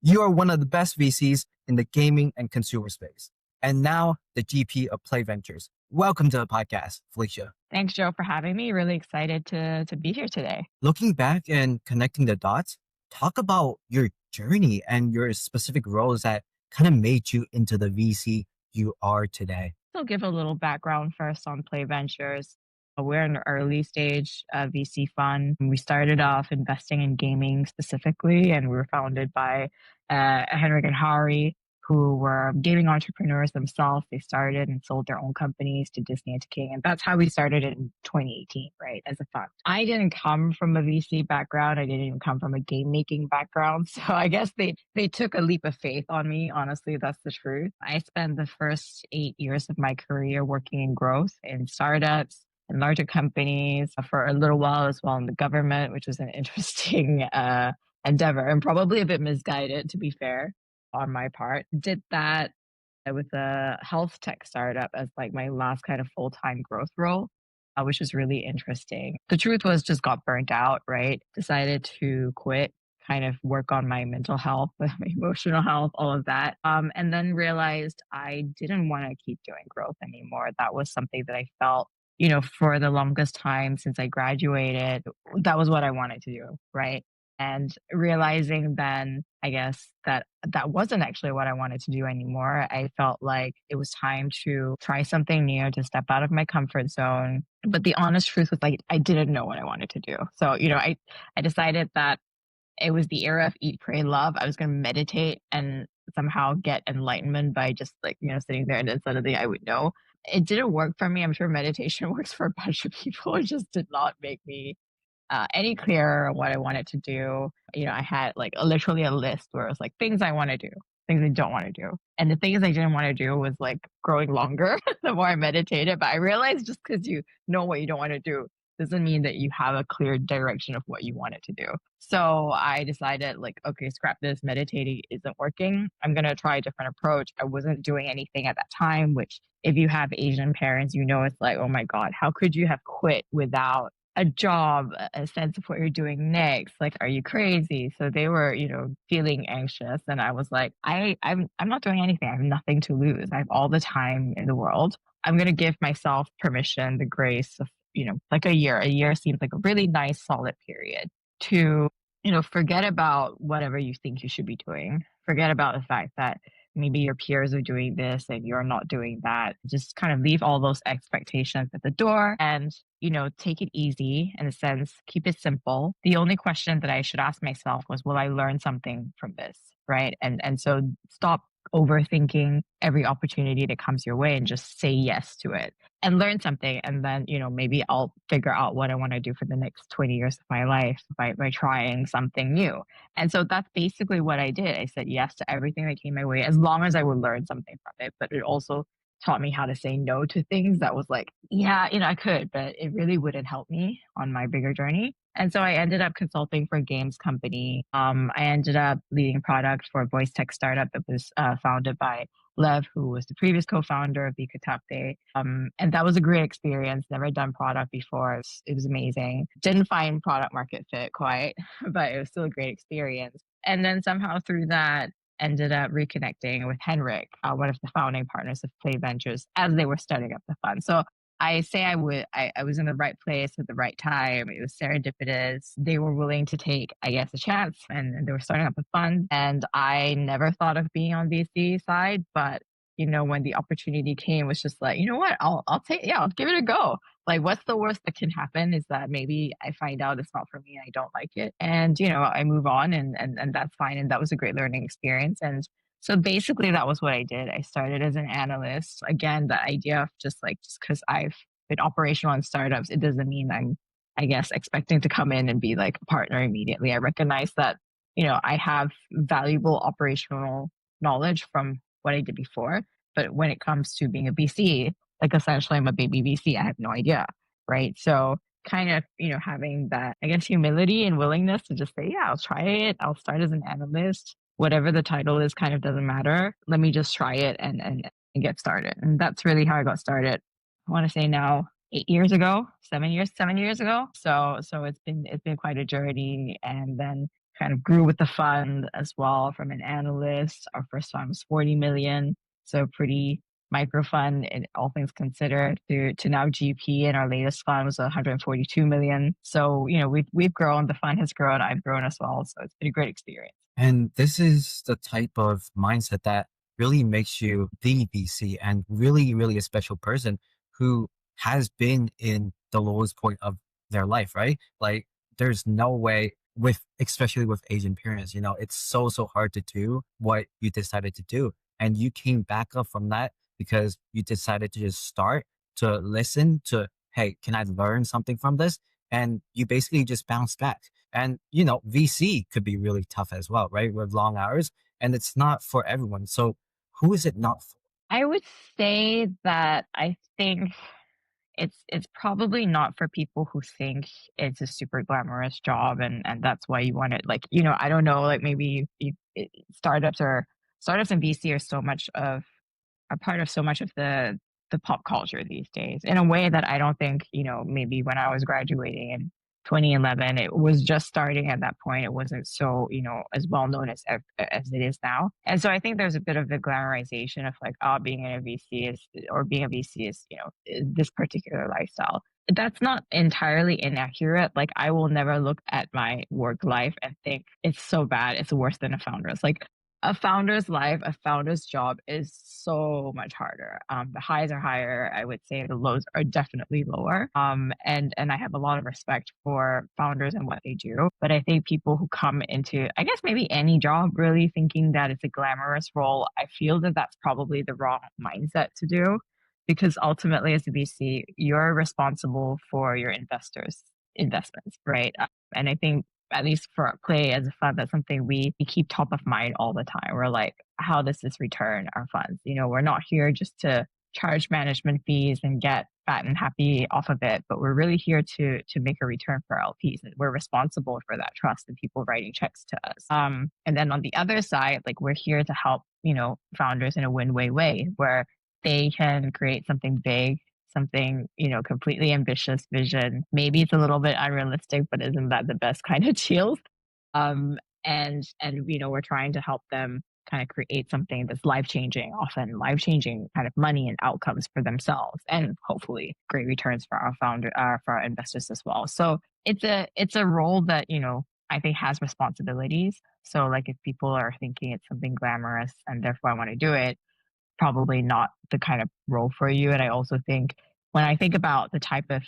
You are one of the best VCs in the gaming and consumer space, and now the GP of Play Ventures. Welcome to the podcast, Phylicia. Thanks, Joe, for having me. Really excited to be here today. Looking back and connecting the dots, talk about your journey and your specific roles that kind of made you into the VC you are today. I'll give a little background first on Play Ventures. We're an early stage VC fund. We started off investing in gaming specifically, and we were founded by Henrik and Hari, who were gaming entrepreneurs themselves. They started and sold their own companies to Disney and to King. And that's how we started in 2018, right, as a fund. I didn't come from a VC background. I didn't even come from a game making background. So I guess they took a leap of faith on me. Honestly, that's the truth. I spent the first 8 years of my career working in growth in startups and larger companies for a little while as well in the government, which was an interesting endeavor and probably a bit misguided, to be fair, on my part. Did that with a health tech startup as like my last kind of full-time growth role, which was really interesting. The truth was just got burnt out, right? Decided to quit, kind of work on my mental health, my emotional health, all of that. And then realized I didn't want to keep doing growth anymore. That was something that I felt, for the longest time since I graduated, that was what I wanted to do, right? And realizing then, I guess, that that wasn't actually what I wanted to do anymore. I felt like it was time to try something new, to step out of my comfort zone. But the honest truth was like, I didn't know what I wanted to do. So, I decided that it was the era of eat, pray, love. I was going to meditate and somehow get enlightenment by just like, sitting there and then suddenly I would know. It didn't work for me. I'm sure meditation works for a bunch of people. It just did not make me any clearer what I wanted to do. I had like literally a list where it was like things I want to do, things I don't want to do. And the things I didn't want to do was like growing longer the more I meditated. But I realized just because you know what you don't want to do doesn't mean that you have a clear direction of what you wanted to do. So I decided like, okay, scrap this, meditating isn't working. I'm going to try a different approach. I wasn't doing anything at that time, which if you have Asian parents, it's like, oh my God, how could you have quit without a job, a sense of what you're doing next? Like, are you crazy? So they were, feeling anxious. And I was like, I'm not doing anything. I have nothing to lose. I have all the time in the world. I'm going to give myself permission, the grace of, like a year. A year seems like a really nice, solid period to, forget about whatever you think you should be doing. Forget about the fact that maybe your peers are doing this and you're not doing that. Just kind of leave all those expectations at the door and, take it easy in a sense, keep it simple. The only question that I should ask myself was, will I learn something from this? Right. And so stop overthinking every opportunity that comes your way and just say yes to it and learn something. And then, maybe I'll figure out what I want to do for the next 20 years of my life by trying something new. And so that's basically what I did. I said yes to everything that came my way, as long as I would learn something from it. But it also taught me how to say no to things that was like, yeah, I could, but it really wouldn't help me on my bigger journey. And so I ended up consulting for a games company. I ended up leading product for a voice tech startup that was founded by Lev, who was the previous co-founder of Bikatapte. And that was a great experience. Never done product before. It was amazing. Didn't find product market fit quite, but it was still a great experience. And then somehow through that, ended up reconnecting with Henrik, one of the founding partners of Play Ventures, as they were starting up the fund. So I say I was in the right place at the right time. It was serendipitous. They were willing to take, I guess, a chance, and they were starting up a fund. And I never thought of being on VC side, but when the opportunity came, it was just like, what, I'll give it a go. Like, what's the worst that can happen is that maybe I find out it's not for me and I don't like it, and I move on, and that's fine. And that was a great learning experience. And so basically, that was what I did. I started as an analyst. Again, the idea of just because I've been operational in startups, it doesn't mean I'm, I guess, expecting to come in and be like a partner immediately. I recognize that, I have valuable operational knowledge from what I did before. But when it comes to being a VC, like essentially I'm a baby VC, I have no idea. Right. So kind of, having that, I guess, humility and willingness to just say, yeah, I'll try it. I'll start as an analyst. Whatever the title is kind of doesn't matter. Let me just try it and get started. And that's really how I got started. I want to say now 8 years ago, 7 years ago. So it's been quite a journey. And then kind of grew with the fund as well from an analyst. Our first fund was 40 million. So pretty micro fund in all things considered to now GP, and our latest fund was 142 million. So, we've grown, the fund has grown, I've grown as well. So it's been a great experience. And this is the type of mindset that really makes you the VC and really, really a special person who has been in the lowest point of their life, right? Like there's no way with, especially with Asian parents, it's so, so hard to do what you decided to do. And you came back up from that because you decided to just start to listen to, hey, can I learn something from this? And you basically just bounced back. And, VC could be really tough as well, right? With long hours, and it's not for everyone. So who is it not for? I would say that I think it's probably not for people who think it's a super glamorous job, and that's why you want it. Like, I don't know, like maybe startups and VC are part of so much of the pop culture these days in a way that I don't think, maybe when I was graduating in 2011, it was just starting at that point. It wasn't so, as well known as it is now. And so I think there's a bit of the glamorization of like, oh, being in a VC or being a VC is, this particular lifestyle. That's not entirely inaccurate. Like, I will never look at my work life and think it's so bad, it's worse than a founder's. Like, a founder's life, a founder's job is so much harder. The highs are higher. I would say the lows are definitely lower. And I have a lot of respect for founders and what they do. But I think people who come into, I guess maybe any job, really thinking that it's a glamorous role, I feel that that's probably the wrong mindset to do, because ultimately, as a VC, you're responsible for your investors' investments, right? And I think at least for Play as a fund, that's something we keep top of mind all the time. We're like, how does this return our funds? We're not here just to charge management fees and get fat and happy off of it, but we're really here to make a return for our LPs. And we're responsible for that trust and people writing checks to us. And then on the other side, like, we're here to help, founders in a win-win way where they can create something big, something, completely ambitious vision. Maybe it's a little bit unrealistic, but isn't that the best kind of deal? And we're trying to help them kind of create something that's life changing, often life changing kind of money and outcomes for themselves, and hopefully great returns for our for our investors as well. So it's a role that I think has responsibilities. So like if people are thinking it's something glamorous and therefore I want to do it, probably not the kind of role for you. And I also think when I think about the type of,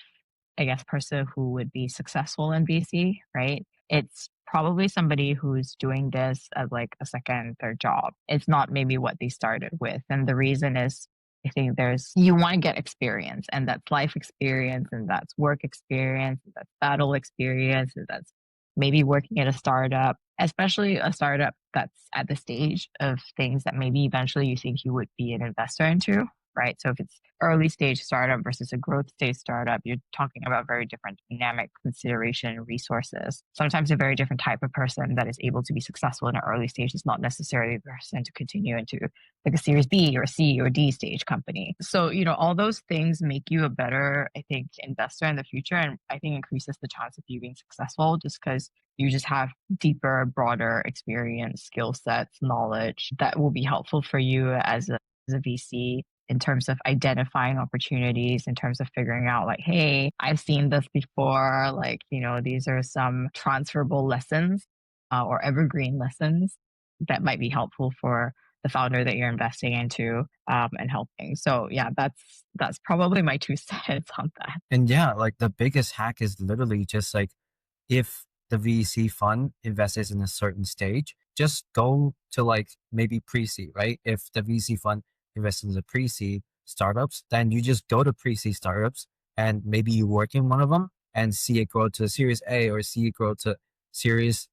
I guess, person who would be successful in VC, right? It's probably somebody who's doing this as like a second, third job. It's not maybe what they started with. And the reason is I think you want to get experience, and that's life experience, and that's work experience, and that's battle experience, and that's maybe working at a startup, especially a startup that's at the stage of things that maybe eventually you think you would be an investor into, right? So if it's early stage startup versus a growth stage startup, you're talking about very different dynamic consideration resources. Sometimes a very different type of person that is able to be successful in an early stage is not necessarily the person to continue into like a series B or C or D stage company. So, all those things make you a better, I think, investor in the future. And I think increases the chance of you being successful just because you just have deeper, broader experience, skill sets, knowledge that will be helpful for you as a VC in terms of identifying opportunities, in terms of figuring out like, hey, I've seen this before. Like, these are some transferable lessons or evergreen lessons that might be helpful for the founder that you're investing into and helping. So yeah, that's probably my two cents on that. And yeah, like the biggest hack is literally just like if the VC fund invests in a certain stage, just go to like maybe pre-seed, right? If the VC fund invests in the pre-seed startups, then you just go to pre-seed startups and maybe you work in one of them and see it grow to Series A or see it grow to Series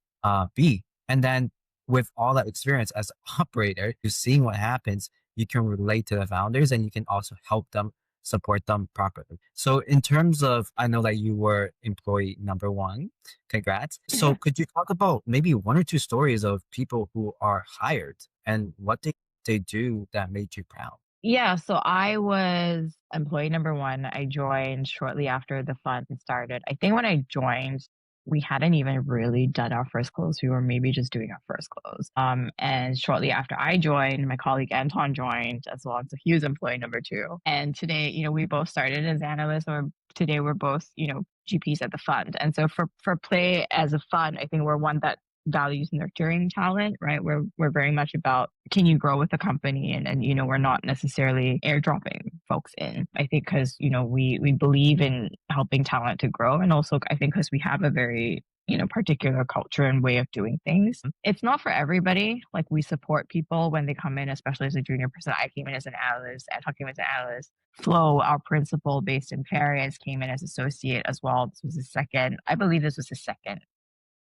B. And then with all that experience as an operator, you're seeing what happens, you can relate to the founders and you can also help them support them properly. So in terms of, I know that you were employee number one. Congrats. So could you talk about maybe one or two stories of people who are hired and what they do that made you proud? Yeah, so I was employee number one. I joined shortly after the fund started. I think when I joined, we hadn't even really done our first close. We were maybe just doing our first close. And shortly after I joined, my colleague Anton joined as well. So he was employee number two. And today, we both started as analysts, or today we're both, GPs at the fund. And so for play as a fund, I think we're one that values nurturing talent, right? We're very much about, can you grow with the company, and we're not necessarily airdropping folks in. I think because we believe in helping talent to grow, and also I think because we have a very particular culture and way of doing things. It's not for everybody. Like, we support people when they come in, especially as a junior person. I came in as an analyst, Anton came as an analyst. Flo, our principal based in Paris, came in as associate as well. This was his second, I believe this was his second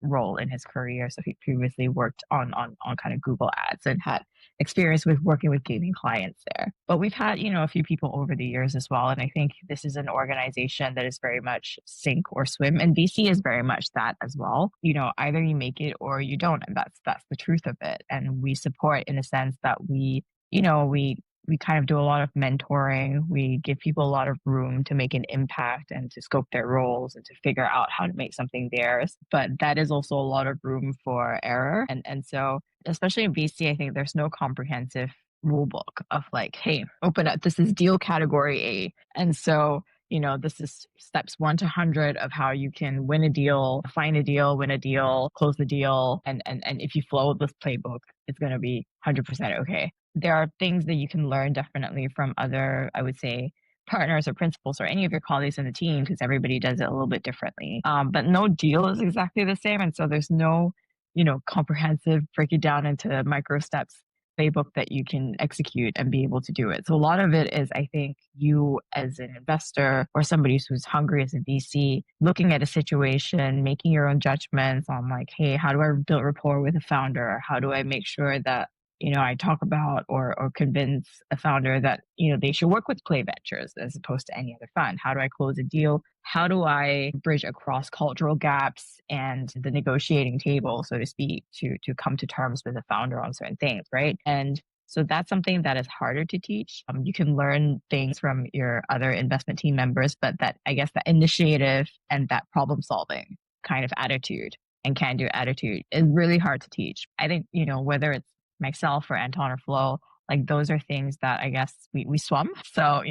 role in his career. So he previously worked on kind of Google Ads and had experience with working with gaming clients there. But we've had, a few people over the years as well. And I think this is an organization that is very much sink or swim. And VC is very much that as well. Either you make it or you don't. And that's the truth of it. And we support in a sense that we kind of do a lot of mentoring. We give people a lot of room to make an impact and to scope their roles and to figure out how to make something theirs. But that is also a lot of room for error. And so, especially in VC, I think there's no comprehensive rule book of like, hey, open up. This is deal category A. And so, this is steps 1 to 100 of how you can win a deal, find a deal, win a deal, close the deal. And if you follow this playbook, it's going to be 100% okay. There are things that you can learn definitely from other, I would say, partners or principals or any of your colleagues in the team, because everybody does it a little bit differently. But no deal is exactly the same. And so there's no, comprehensive break it down into micro steps playbook that you can execute and be able to do it. So a lot of it is, I think, you as an investor or somebody who's hungry as a VC, looking at a situation, making your own judgments on like, hey, how do I build rapport with a founder? How do I make sure that I talk about or convince a founder that, they should work with Play Ventures as opposed to any other fund? How do I close a deal? How do I bridge across cultural gaps and the negotiating table, so to speak, to come to terms with a founder on certain things, right? And so that's something that is harder to teach. You can learn things from your other investment team members, but that, I guess, that initiative and that problem solving kind of attitude and can do attitude is really hard to teach. I think, whether it's myself or Anton or Flo, like those are things that I guess we swum. So,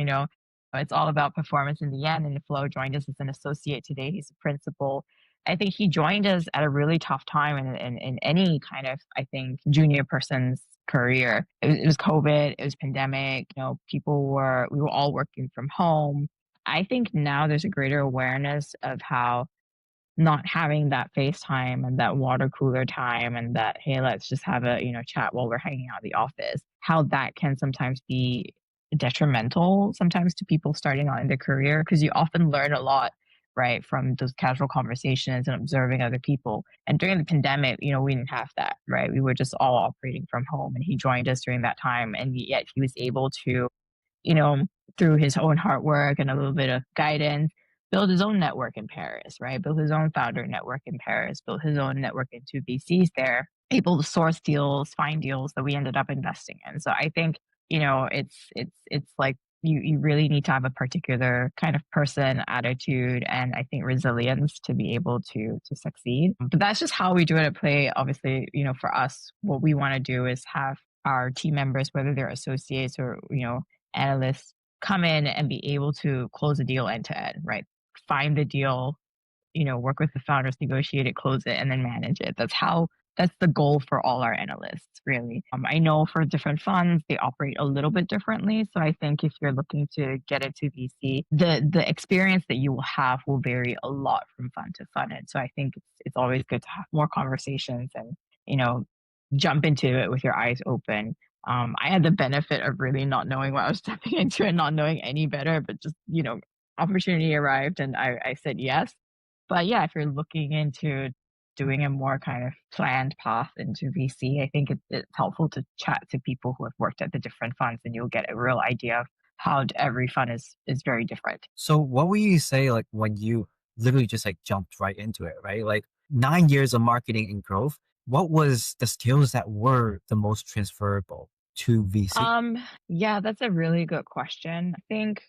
it's all about performance in the end. And Flo joined us as an associate today. He's a principal. I think he joined us at a really tough time in any kind of, I think, junior person's career. It was COVID, it was pandemic, we were all working from home. I think now there's a greater awareness of how not having that FaceTime and that water cooler time and that, hey, let's just have a, chat while we're hanging out at the office, how that can sometimes be detrimental sometimes to people starting out in their career, because you often learn a lot, right, from those casual conversations and observing other people. And during the pandemic, we didn't have that, right? We were just all operating from home, and he joined us during that time. And yet he was able to, you know, through his own hard work and a little bit of guidance, build his own network in Paris, right? Build his own founder network in Paris, build his own network into VCs there, able to source deals, find deals that we ended up investing in. So I think, it's like you really need to have a particular kind of person, attitude, and I think resilience to be able to succeed. But that's just how we do it at Play. Obviously, for us, what we want to do is have our team members, whether they're associates or, analysts, come in and be able to close a deal end to end, right? Find the deal, work with the founders, negotiate it, close it, and then manage it. That's the goal for all our analysts, really. I know for different funds, they operate a little bit differently. So I think if you're looking to get into VC, the experience that you will have will vary a lot from fund to fund. And so I think it's always good to have more conversations and, jump into it with your eyes open. I had the benefit of really not knowing what I was stepping into and not knowing any better, but just, opportunity arrived and I said yes. But yeah, if you're looking into doing a more kind of planned path into VC, I think it's helpful to chat to people who have worked at the different funds, and you'll get a real idea of how every fund is very different. So what would you say, like, when you literally just like jumped right into it, right? Like 9 years of marketing and growth, what was the skills that were the most transferable to VC? Yeah, that's a really good question. I think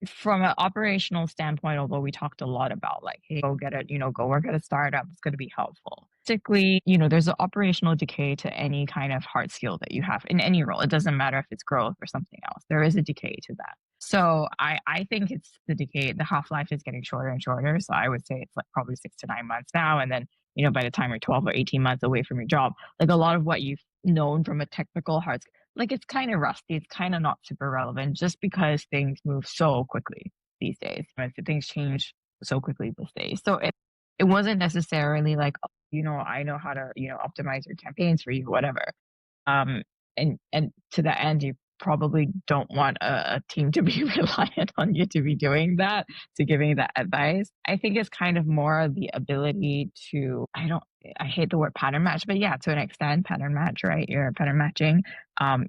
from an operational standpoint, although we talked a lot about like, hey, go get it, go work at a startup, it's going to be helpful. Basically, there's an operational decay to any kind of hard skill that you have in any role. It doesn't matter if it's growth or something else. There is a decay to that. So I think it's the decay, the half life is getting shorter and shorter. So I would say it's like probably 6 to 9 months now. And then, by the time you're 12 or 18 months away from your job, like a lot of what you've known from a technical hard skill, like it's kind of rusty. It's kind of not super relevant just because things move so quickly these days. Right? So things change so quickly these days. So it wasn't necessarily like, oh, I know how to, optimize your campaigns for you, whatever. Um, and to that end, you probably don't want a team to be reliant on you to be doing that, to giving that advice. I think it's kind of more the ability to, I hate the word pattern match, but yeah, to an extent, pattern match, right? You're pattern matching.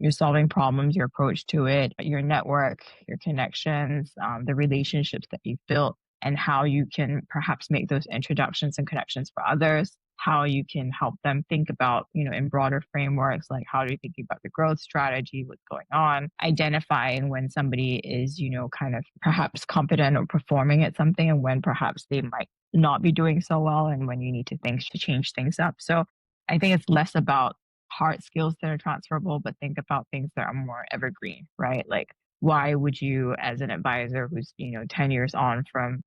You're solving problems, your approach to it, your network, your connections, the relationships that you've built, and how you can perhaps make those introductions and connections for others, how you can help them think about, in broader frameworks, like how are you thinking about the growth strategy, what's going on, identifying when somebody is, kind of perhaps competent or performing at something and when perhaps they might not be doing so well and when you need to think to change things up. So I think it's less about hard skills that are transferable, but think about things that are more evergreen, right? Like why would you as an advisor who's, 10 years on from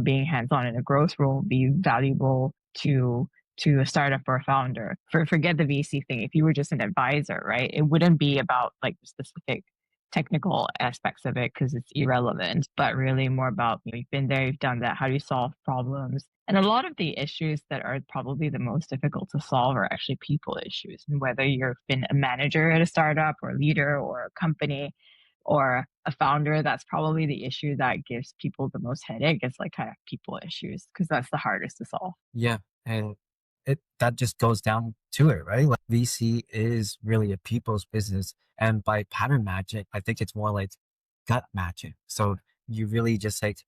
being hands-on in a growth role be valuable to a startup or a founder? Forget the VC thing. If you were just an advisor, right, it wouldn't be about like the specific technical aspects of it because it's irrelevant, but really more about, you've been there, you've done that. How do you solve problems? And a lot of the issues that are probably the most difficult to solve are actually people issues. And whether you've been a manager at a startup or a leader or a company or a founder, that's probably the issue that gives people the most headache. It's like kind of people issues because that's the hardest to solve. Yeah, and that just goes down to it, right? Like VC is really a people's business, and by pattern matching, I think it's more like gut matching. So you really just like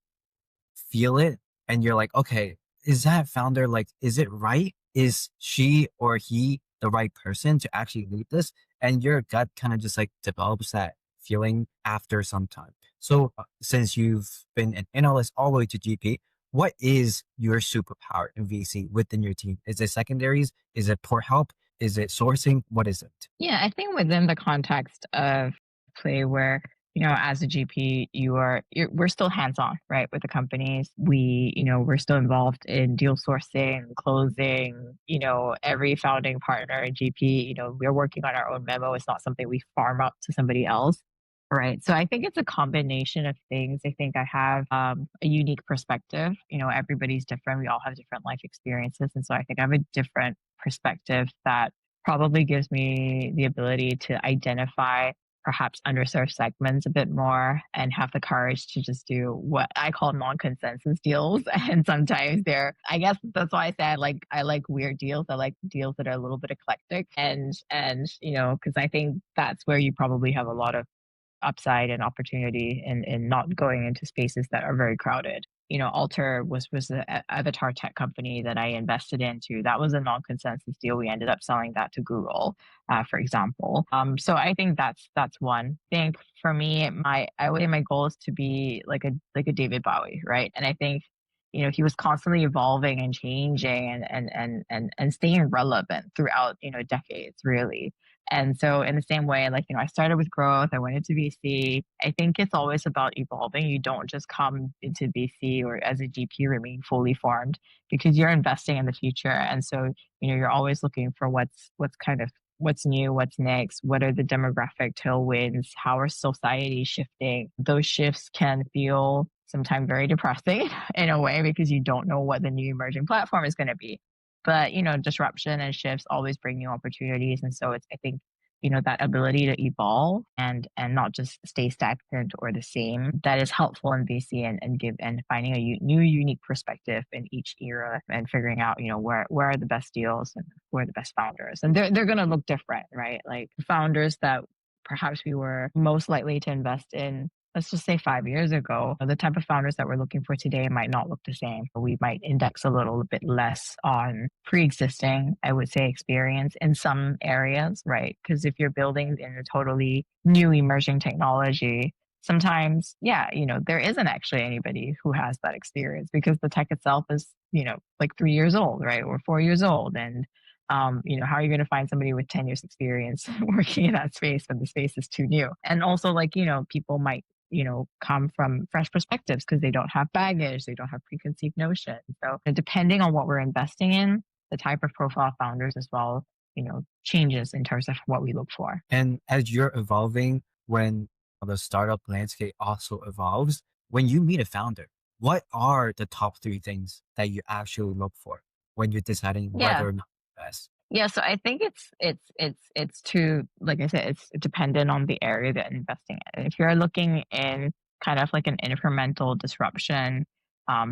feel it, and you're like, okay, is that founder like, is it right? Is she or he the right person to actually lead this? And your gut kind of just like develops that feeling after some time. So since you've been an analyst all the way to GP, what is your superpower in VC within your team? Is it secondaries? Is it port help? Is it sourcing? What is it? Yeah, I think within the context of play where, as a GP, we're still hands-on, right, with the companies. We're still involved in deal sourcing, closing, every founding partner in GP, we're working on our own memo. It's not something we farm up to somebody else. Right. So I think it's a combination of things. I think I have a unique perspective. Everybody's different. We all have different life experiences. And so I think I have a different perspective that probably gives me the ability to identify perhaps underserved segments a bit more and have the courage to just do what I call non-consensus deals. And sometimes I guess that's why I say I like weird deals. I like deals that are a little bit eclectic because I think that's where you probably have a lot of upside and opportunity in not going into spaces that are very crowded. Alter was the avatar tech company that I invested into. That was a non-consensus deal. We ended up selling that to Google, for example. So I think that's one. I think for me, I would say my goal is to be like a David Bowie, right? And I think he was constantly evolving and changing and staying relevant throughout decades, really. And so in the same way, like, I started with growth, I went into VC. I think it's always about evolving. You don't just come into VC or as a GP remain fully formed because you're investing in the future. And so, you're always looking for what's new, what's next, what are the demographic tailwinds, how are society shifting? Those shifts can feel sometimes very depressing in a way because you don't know what the new emerging platform is going to be. But disruption and shifts always bring new opportunities, and so it's, I think, that ability to evolve and not just stay stagnant or the same, that is helpful in VC and finding a new unique perspective in each era and figuring out where are the best deals and where are the best founders, and they're going to look different, right? Like founders that perhaps we were most likely to invest in, let's just say 5 years ago, the type of founders that we're looking for today might not look the same. We might index a little bit less on pre-existing, I would say, experience in some areas, right? Because if you're building in a totally new emerging technology, sometimes, yeah, there isn't actually anybody who has that experience because the tech itself is, like 3 years old, right? Or 4 years old. And, how are you going to find somebody with 10 years experience working in that space when the space is too new? And also, like, people might, come from fresh perspectives because they don't have baggage, they don't have preconceived notions. So, depending on what we're investing in, the type of profile founders as well, changes in terms of what we look for. And as you're evolving, when the startup landscape also evolves, when you meet a founder, what are the top three things that you actually look for when you're deciding Yeah. whether or not to invest? Yeah, so I think it's too, like I said, it's dependent on the area that you're investing in. If you're looking in kind of like an incremental disruption,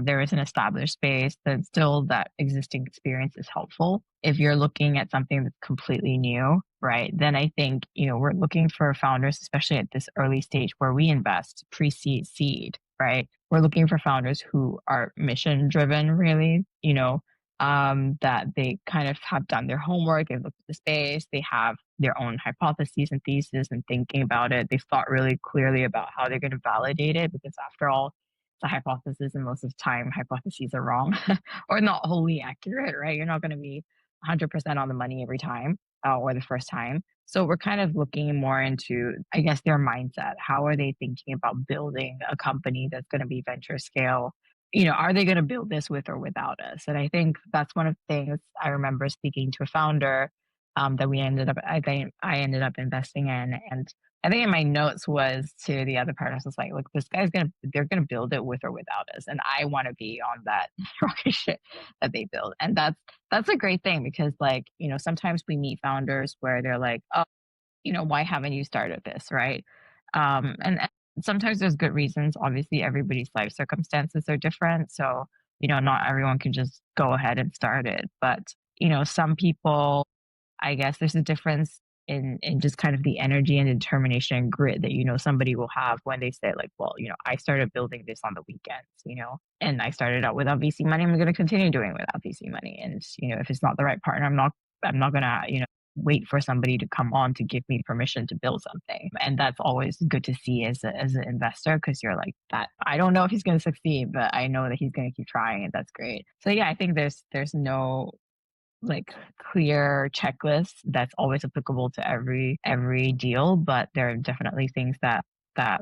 there is an established space, then still that existing experience is helpful. If you're looking at something that's completely new, right, then I think, we're looking for founders, especially at this early stage where we invest pre-seed, seed, right? We're looking for founders who are mission driven, really, that they kind of have done their homework, they've looked at the space, they have their own hypotheses and thesis and thinking about it. They've thought really clearly about how they're going to validate it because, after all, it's a hypothesis, and most of the time, hypotheses are wrong or not wholly accurate, right? You're not going to be 100% on the money every time or the first time. So we're kind of looking more into, I guess, their mindset. How are they thinking about building a company that's going to be venture scale? Are they going to build this with or without us? And I think that's one of the things I remember speaking to a founder that I think I ended up investing in. And I think in my notes was to the other partners, was like, look, they're going to build it with or without us. And I want to be on that rocket ship that they build. And that's a great thing because, like, sometimes we meet founders where they're like, oh, why haven't you started this? Right. And sometimes there's good reasons. Obviously, everybody's life circumstances are different. So, not everyone can just go ahead and start it. But, some people, I guess there's a difference in just kind of the energy and determination and grit that, somebody will have when they say, like, well, I started building this on the weekends, and I started out without VC money. I'm going to continue doing it without VC money. And, if it's not the right partner, I'm not going to, wait for somebody to come on to give me permission to build something. And that's always good to see as an investor because you're like that. I don't know if he's going to succeed, but I know that he's going to keep trying, and that's great. So yeah, I think there's no like clear checklist that's always applicable to every deal, but there are definitely things that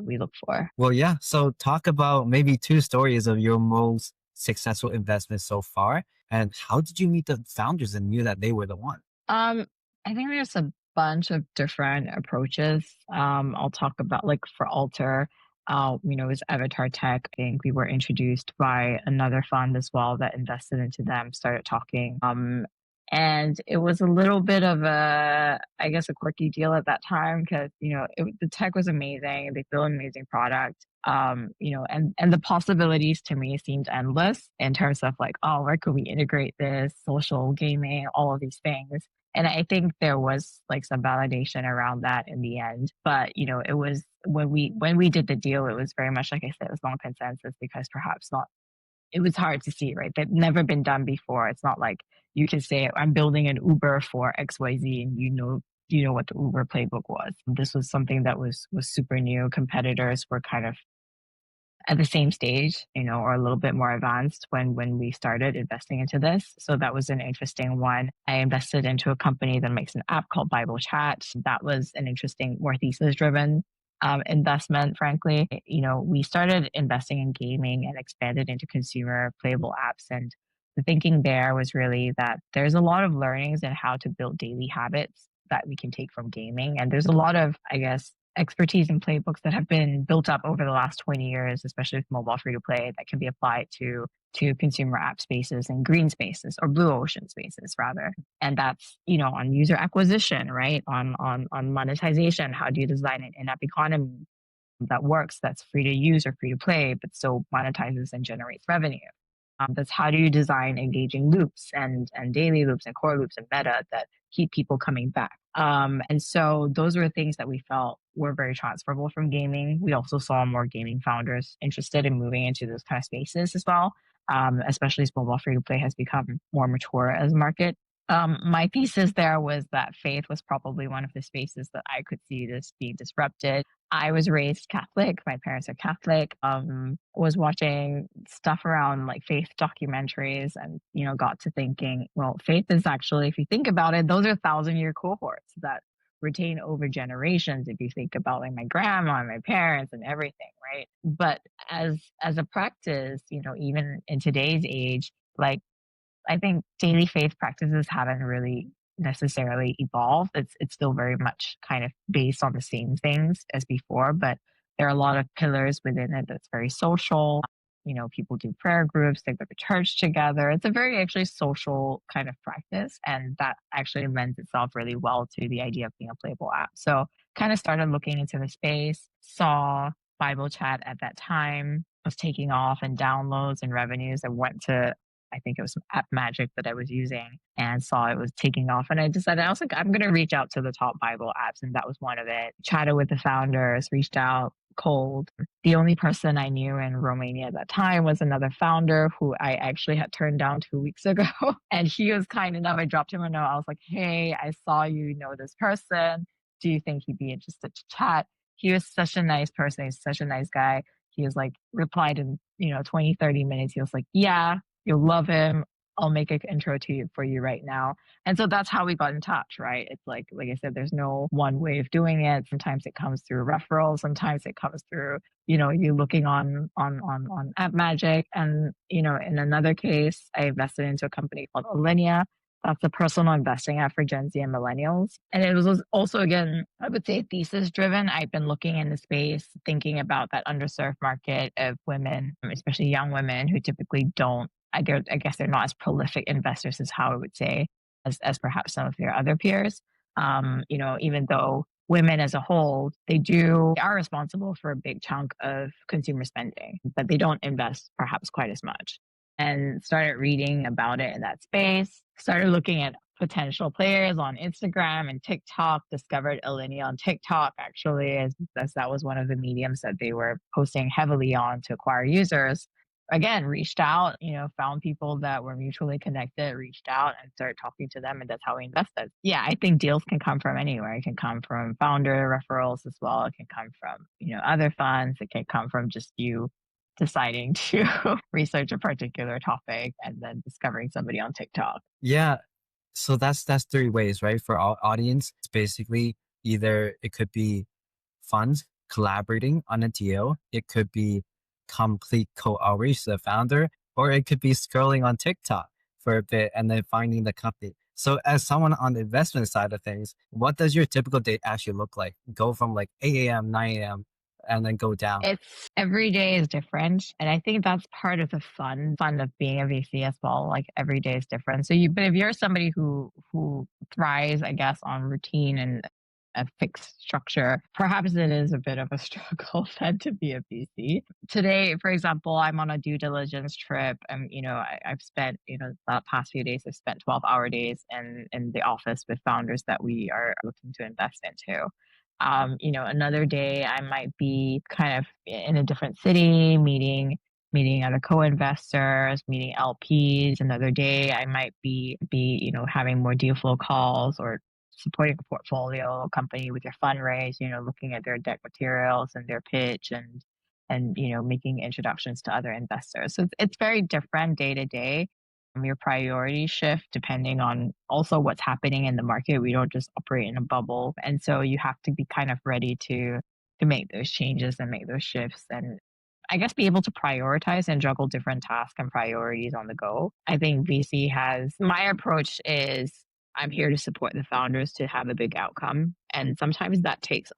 we look for. Well, yeah. So talk about maybe two stories of your most successful investments so far, and how did you meet the founders and knew that they were the one? Um, I think there's a bunch of different approaches. I'll talk about, like, for Alter, it was Avatar Tech. I think we were introduced by another fund as well that invested into them, started talking. And it was a little bit of I guess, a quirky deal at that time because, the tech was amazing. They built an amazing product. And the possibilities to me seemed endless in terms of, like, oh, where could we integrate this, social gaming, all of these things. And I think there was, like, some validation around that in the end. But, it was when we did the deal, it was very much, like I said, it was long consensus because perhaps not, it was hard to see, right? They've never been done before. It's not like you can say, I'm building an Uber for XYZ, and you know what the Uber playbook was. This was something that was super new. Competitors were kind of at the same stage, or a little bit more advanced when we started investing into this. So that was an interesting one. I invested into a company that makes an app called Bible Chat. That was an interesting, more thesis driven investment, frankly. We started investing in gaming and expanded into consumer playable apps. And the thinking there was really that there's a lot of learnings in how to build daily habits that we can take from gaming. And there's a lot of, I guess, expertise and playbooks that have been built up over the last 20 years, especially with mobile free to play, that can be applied to consumer app spaces and green spaces, or blue ocean spaces rather. And that's, on user acquisition, right? On monetization. How do you design an in-app economy that works, that's free to use or free to play, but still monetizes and generates revenue? That's how do you design engaging loops and daily loops and core loops and meta that keep people coming back. And so those were things that we felt were very transferable from gaming. We also saw more gaming founders interested in moving into those kind of spaces as well, especially as mobile free to play has become more mature as a market. My thesis there was that faith was probably one of the spaces that I could see this being disrupted. I was raised Catholic. My parents are Catholic. Was watching stuff around like faith documentaries and, got to thinking, well, faith is actually, if you think about it, those are 1,000-year cohorts that retain over generations. If you think about like my grandma and my parents and everything, right? But as a practice, even in today's age, like I think daily faith practices haven't really necessarily evolved. It's still very much kind of based on the same things as before, but there are a lot of pillars within it that's very social. People do prayer groups, they go to church together. It's a very actually social kind of practice, and that actually lends itself really well to the idea of being a playable app. So kind of started looking into the space, saw Bible chat at that time was taking off and downloads and revenues. I went to I think it was App Magic that I was using and saw it was taking off. And I decided, I was like, I'm going to reach out to the top Bible apps. And that was one of it. Chatted with the founders, reached out cold. The only person I knew in Romania at that time was another founder who I actually had turned down 2 weeks ago. And he was kind enough. I dropped him a note. I was like, hey, I saw you know this person. Do you think he'd be interested to chat? He was such a nice person. He's such a nice guy. He was like, replied in, 20, 30 minutes. He was like, yeah, you'll love him. I'll make an intro to you for you right now. And so that's how we got in touch, right? It's like I said, there's no one way of doing it. Sometimes it comes through referrals. Sometimes it comes through, you looking on App Magic. And, in another case, I invested into a company called Alinea. That's a personal investing app for Gen Z and millennials. And it was also, again, I would say thesis driven. I've been looking in the space, thinking about that underserved market of women, especially young women who typically don't I guess they're not as prolific investors as how I would say as perhaps some of their other peers. Even though women as a whole, they are responsible for a big chunk of consumer spending, but they don't invest perhaps quite as much. And started reading about it in that space, started looking at potential players on Instagram and TikTok, discovered Alinea on TikTok actually, as that was one of the mediums that they were posting heavily on to acquire users again reached out, found people that were mutually connected, reached out and started talking to them, and that's how we invested. Yeah, I think deals can come from anywhere. It can come from founder referrals as well. It can come from, other funds. It can come from just you deciding to research a particular topic and then discovering somebody on TikTok. Yeah. So that's three ways, right? For our audience, it's basically either it could be funds collaborating on a deal, it could be complete co-outreach to the founder, or it could be scrolling on TikTok for a bit and then finding the company. So as someone on the investment side of things, what does your typical day actually look like? Go from like 8 a.m., 9 a.m., and then go down. It's every day is different. And I think that's part of the fun of being a VC as well. Like every day is different. But if you're somebody who thrives, I guess, on routine and a fixed structure, perhaps it is a bit of a struggle then to be a VC. Today, for example, I'm on a due diligence trip and, I've spent, the past few days, I've spent 12-hour days in the office with founders that we are looking to invest into. Another day I might be kind of in a different city, meeting other co-investors, meeting LPs. Another day I might be having more deal flow calls or supporting a portfolio company with their fundraise, looking at their deck materials and their pitch and making introductions to other investors. So it's very different day to day. Your priorities shift depending on also what's happening in the market. We don't just operate in a bubble. And so you have to be kind of ready to make those changes and make those shifts and I guess be able to prioritize and juggle different tasks and priorities on the go. I think VC has my approach is I'm here to support the founders to have a big outcome. And sometimes that takes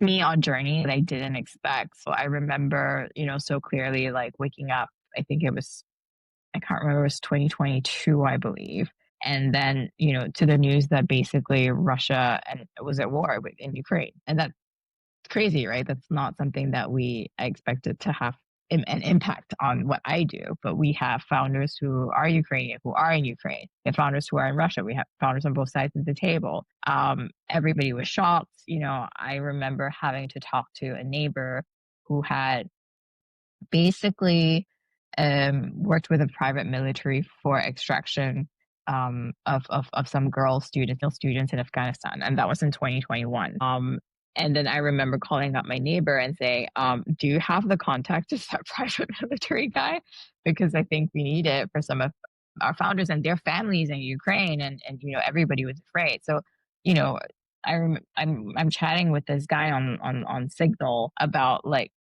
me on journey that I didn't expect. So I remember, so clearly like waking up, I think I can't remember, it was 2022, I believe. And then, to the news that basically Russia and was at war in Ukraine. And that's crazy, right? That's not something that I expected to have an impact on what I do. But we have founders who are Ukrainian, who are in Ukraine. We have founders who are in Russia. We have founders on both sides of the table. Everybody was shocked. I remember having to talk to a neighbor who had basically worked with a private military for extraction of some girl students in Afghanistan, and that was in 2021. And then I remember calling up my neighbor and saying, "Do you have the contact to that private military guy? Because I think we need it for some of our founders and their families in Ukraine, and everybody was afraid." So, you know, I'm chatting with this guy on Signal about, like,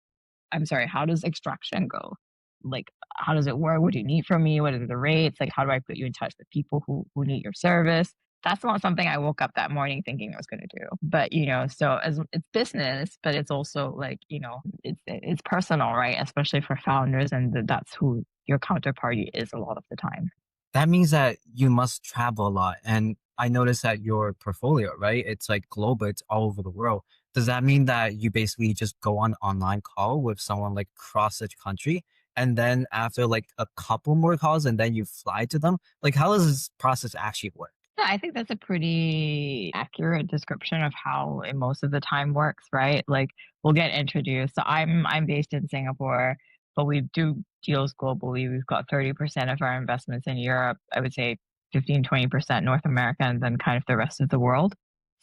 I'm sorry, how does extraction go? Like, how does it work? What do you need from me? What are the rates? Like, how do I put you in touch with people who need your service? That's not something I woke up that morning thinking I was going to do. But, so as it's business, but it's also like, it's personal, right? Especially for founders, and that's who your counterparty is a lot of the time. That means that you must travel a lot. And I noticed that your portfolio, right? It's like global, it's all over the world. Does that mean that you basically just go on online call with someone like across the country? And then after like a couple more calls and then you fly to them? Like, how does this process actually work? Yeah, I think that's a pretty accurate description of how it most of the time works, right? Like, we'll get introduced. So I'm based in Singapore, but we do deals globally. We've got 30% of our investments in Europe. I would say 15-20% North America, and then kind of the rest of the world.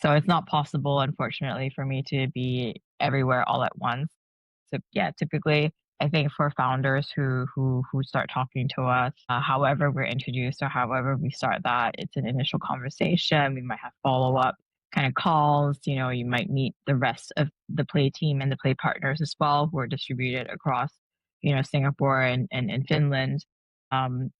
So it's not possible, unfortunately, for me to be everywhere all at once. So yeah, typically I think for founders who start talking to us, however we're introduced or however we start that, it's an initial conversation. We might have follow up kind of calls. You might meet the rest of the play team and the play partners as well, who are distributed across, Singapore and Finland. And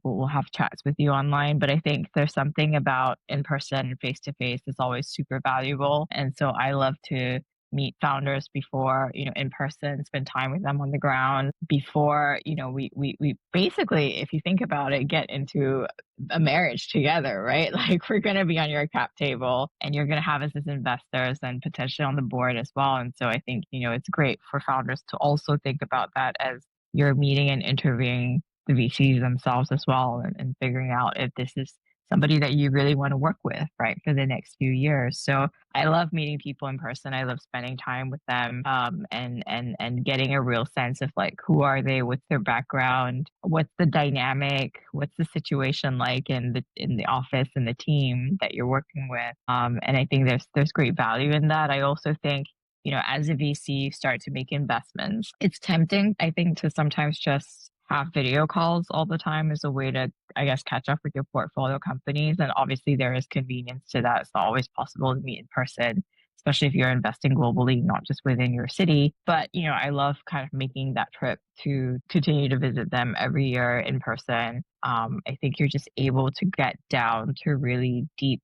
we'll have chats with you online. But I think there's something about in person, face to face, is always super valuable. And so I love to meet founders before, in person, spend time with them on the ground before, we basically, if you think about it, get into a marriage together, right? Like, we're going to be on your cap table, and you're going to have us as investors and potentially on the board as well. And so I think, it's great for founders to also think about that as you're meeting and interviewing the VCs themselves as well, and figuring out if this is somebody that you really want to work with, right, for the next few years. So I love meeting people in person. I love spending time with them, and getting a real sense of, like, who are they, what's their background, what's the dynamic, what's the situation like in the office and the team that you're working with. And I think there's great value in that. I also think, as a VC, you start to make investments. It's tempting, I think, to sometimes just have video calls all the time as a way to, I guess, catch up with your portfolio companies. And obviously, there is convenience to that. It's not always possible to meet in person, especially if you're investing globally, not just within your city. But, I love kind of making that trip to continue to visit them every year in person. I think you're just able to get down to really deep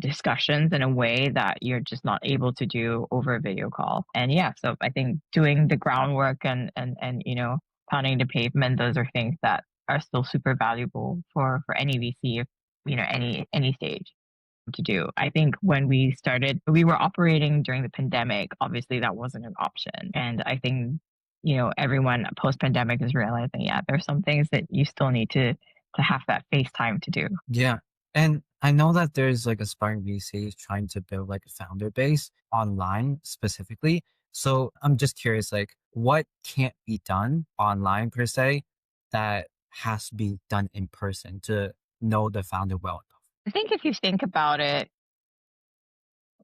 discussions in a way that you're just not able to do over a video call. And yeah, so I think doing the groundwork and pounding the pavement, those are things that are still super valuable for any VC, any stage to do. I think when we started, we were operating during the pandemic. Obviously, that wasn't an option, and I think everyone post pandemic is realizing, yeah, there's some things that you still need to have that face time to do. Yeah. And I know that there's like aspiring VCs trying to build like a founder base online specifically. So I'm just curious, like, what can't be done online per se that has to be done in person to know the founder well enough? I think if you think about it,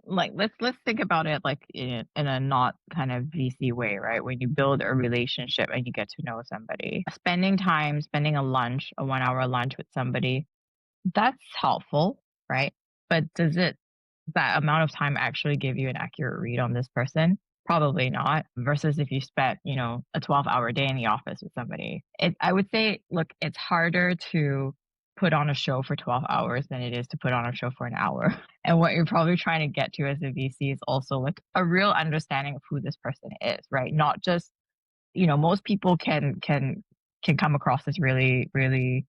like, let's think about it like in a not kind of VC way, right? When you build a relationship and you get to know somebody, spending a lunch, a 1 hour lunch with somebody, that's helpful, right? But does that amount of time actually give you an accurate read on this person? Probably not. Versus if you spent, a 12-hour day in the office with somebody. I would say, look, it's harder to put on a show for 12 hours than it is to put on a show for an hour. And what you're probably trying to get to as a VC is also like a real understanding of who this person is, right? Not just, most people can come across as really, really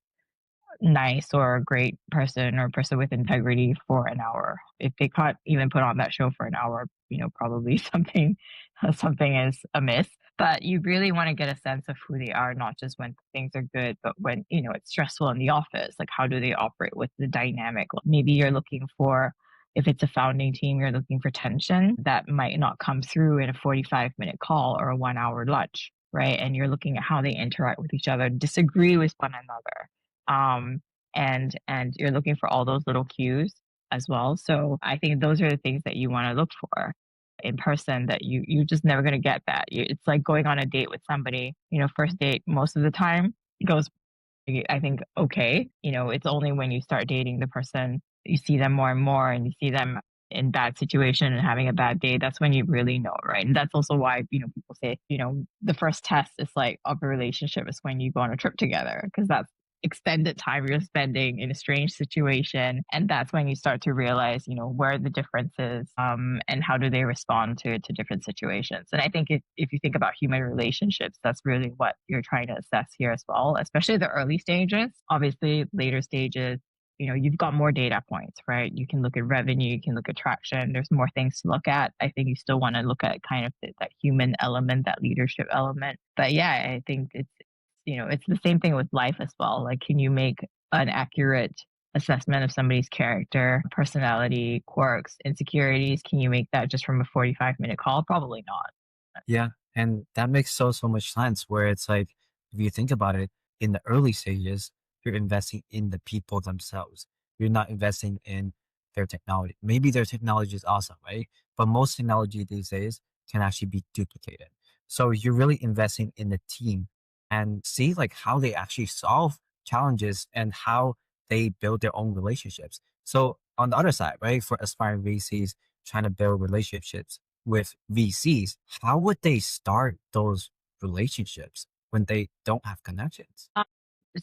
nice or a great person or a person with integrity for an hour. If they can't even put on that show for an hour, probably something is amiss. But you really want to get a sense of who they are, not just when things are good, but when, it's stressful in the office. Like, how do they operate? What's the dynamic? Maybe you're looking for, if it's a founding team, you're looking for tension that might not come through in a 45-minute call or a 1 hour lunch, right? And you're looking at how they interact with each other, disagree with one another, and you're looking for all those little cues as well. So I think those are the things that you want to look for in person that you just never going to get that. It's like going on a date with somebody, first date most of the time goes, I think, okay. It's only when you start dating the person, you see them more and more and you see them in bad situation and having a bad day, that's when you really know, right? And that's also why, people say, the first test is like of a relationship is when you go on a trip together, because that's extended time you're spending in a strange situation. And that's when you start to realize, where are the differences, and how do they respond to different situations. And I think if you think about human relationships, that's really what you're trying to assess here as well, especially the early stages. Obviously, later stages, you've got more data points, right? You can look at revenue, you can look at traction. There's more things to look at. I think you still want to look at kind of that human element, that leadership element. But yeah, I think it's the same thing with life as well. Like, can you make an accurate assessment of somebody's character, personality, quirks, insecurities? Can you make that just from a 45-minute call? Probably not. Yeah. And that makes so much sense where it's like, if you think about it, in the early stages, you're investing in the people themselves. You're not investing in their technology. Maybe their technology is awesome, right? But most technology these days can actually be duplicated. So you're really investing in the team and see like how they actually solve challenges and how they build their own relationships. So on the other side, right, for aspiring VCs trying to build relationships with VCs, how would they start those relationships when they don't have connections?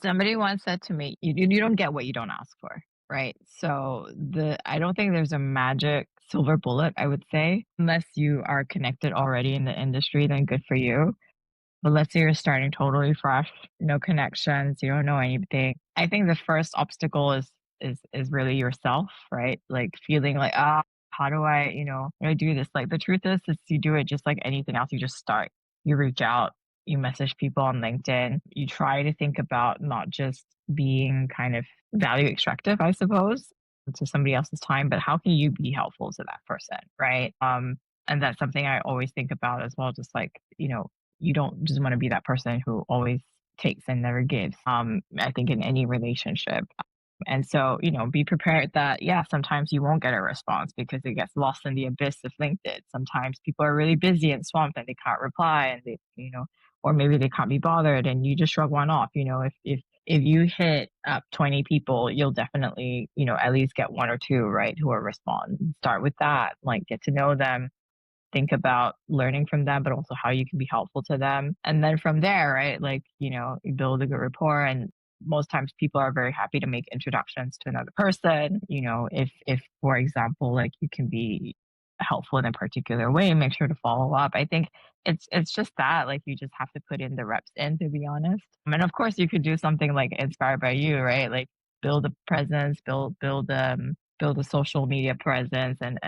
Somebody once said to me, you don't get what you don't ask for, right? So I don't think there's a magic silver bullet, I would say, unless you are connected already in the industry, then good for you. But let's say you're starting totally fresh, no connections, you don't know anything. I think the first obstacle is really yourself, right? Like feeling like, how do I do this? Like the truth is you do it just like anything else. You just start. You reach out, you message people on LinkedIn, you try to think about not just being kind of value extractive, I suppose, to somebody else's time, but how can you be helpful to that person, right? And that's something I always think about as well. Just like, you don't just want to be that person who always takes and never gives. I think in any relationship. And so, be prepared that, yeah, sometimes you won't get a response because it gets lost in the abyss of LinkedIn. Sometimes people are really busy and swamped and they can't reply and or maybe they can't be bothered and you just shrug one off. If you hit up 20 people, you'll definitely, at least get one or two, right, who will respond. Start with that, like get to know them, think about learning from them, but also how you can be helpful to them. And then from there, right, like, you build a good rapport and most times people are very happy to make introductions to another person. If for example, like you can be helpful in a particular way, make sure to follow up. I think it's just that, like you just have to put in the reps in, to be honest. And of course you could do something like inspired by you, right? Like build a presence, build a social media presence and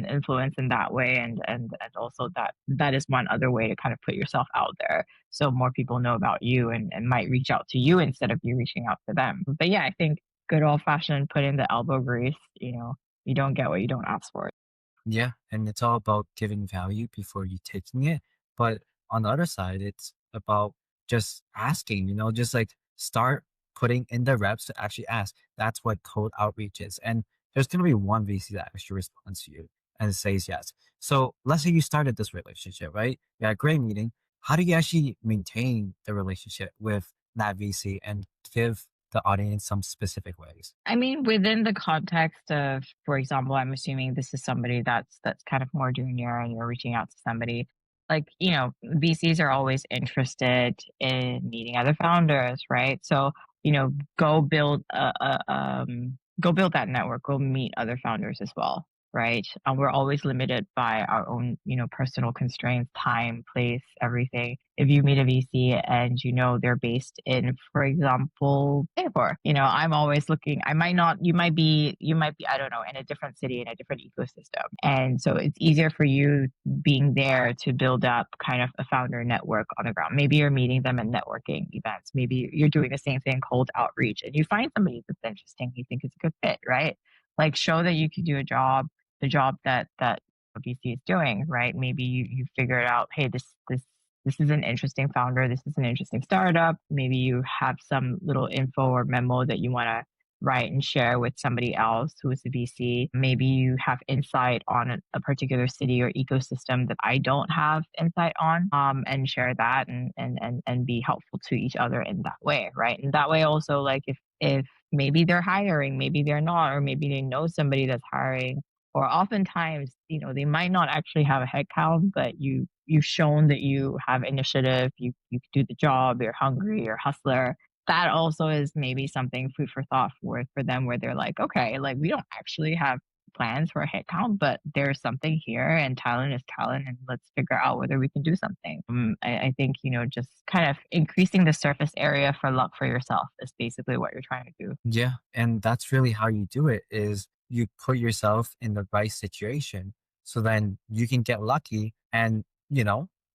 influence in that way and also that is one other way to kind of put yourself out there so more people know about you and might reach out to you instead of you reaching out to them. But yeah, I think good old fashioned put in the elbow grease. You don't get what you don't ask for. Yeah, and it's all about giving value before you taking it. But on the other side, it's about just asking, just like start putting in the reps to actually ask. That's what cold outreach is. And there's going to be one VC that actually responds to you and says yes. So let's say you started this relationship, right? You had a great meeting. How do you actually maintain the relationship with that VC and give the audience some specific ways? I mean, within the context of, for example, I'm assuming this is somebody that's kind of more junior and you're reaching out to somebody like, VCs are always interested in meeting other founders, right? So, go build go build that network, go meet other founders as well, right? We're always limited by our own, personal constraints, time, place, everything. If you meet a VC and they're based in, for example, Singapore, I'm always looking. I might not. You might be. I don't know, in a different city, in a different ecosystem, and so it's easier for you being there to build up kind of a founder network on the ground. Maybe you're meeting them at networking events. Maybe you're doing the same thing, cold outreach, and you find somebody that's interesting. You think it's a good fit, right? Like show that you can do the job that VC is doing, right? Maybe you figure it out. Hey, this this is an interesting founder, this is an interesting startup. Maybe you have some little info or memo that you want to write and share with somebody else who is a VC. Maybe you have insight on a particular city or ecosystem that I don't have insight on, and share that and be helpful to each other in that way, right? And that way also, like if maybe they're hiring, maybe they're not, or maybe they know somebody that's hiring, or oftentimes, they might not actually have a headcount, but you've shown that you have initiative, you can do the job, you're hungry, you're a hustler. That also is maybe something food for thought for them, where they're like, okay, like we don't actually have plans for a headcount, but there's something here, and talent is talent, and let's figure out whether we can do something. I think, just kind of increasing the surface area for luck for yourself is basically what you're trying to do. Yeah, and that's really how you do it is you put yourself in the right situation so then you can get lucky and,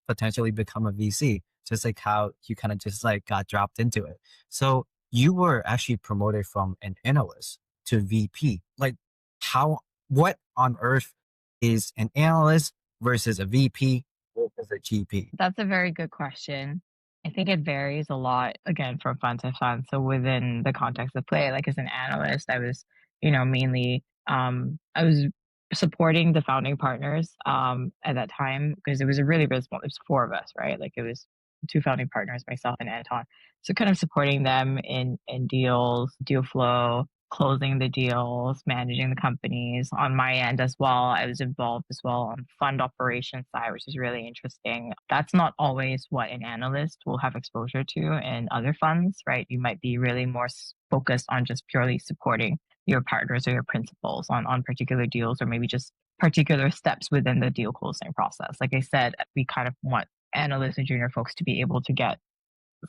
potentially become a VC, just like how you kind of just like got dropped into it. So you were actually promoted from an analyst to VP. Like how what on earth is an analyst versus a VP versus a GP? That's a very good question. I think it varies a lot, again, from fund to fund. So within the context of play, like as an analyst, I was, mainly, I was supporting the founding partners at that time, because it was a really, really small, it was four of us, right? Like it was two founding partners, myself and Anton. So kind of supporting them in deals, deal flow, closing the deals, managing the companies. On my end as well, I was involved as well on fund operations side, which is really interesting. That's not always what an analyst will have exposure to in other funds, right? You might be really more focused on just purely supporting your partners or your principals on particular deals, or maybe just particular steps within the deal closing process. Like I said, we kind of want analysts and junior folks to be able to get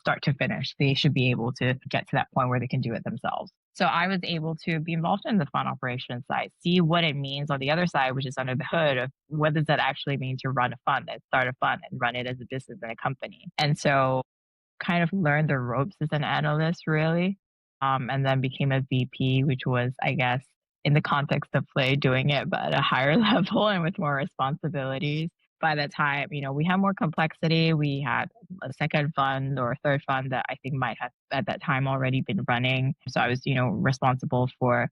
start to finish. They should be able to get to that point where they can do it themselves. So I was able to be involved in the fund operations side, see what it means on the other side, which is under the hood of what does that actually mean to run a fund and start a fund and run it as a business and a company. And so kind of learned the ropes as an analyst, really, and then became a VP, which was, I guess, in the context of play, doing it, but at a higher level and with more responsibilities. By that time, we had more complexity. We had a second fund or a third fund that I think might have at that time already been running. So I was, responsible for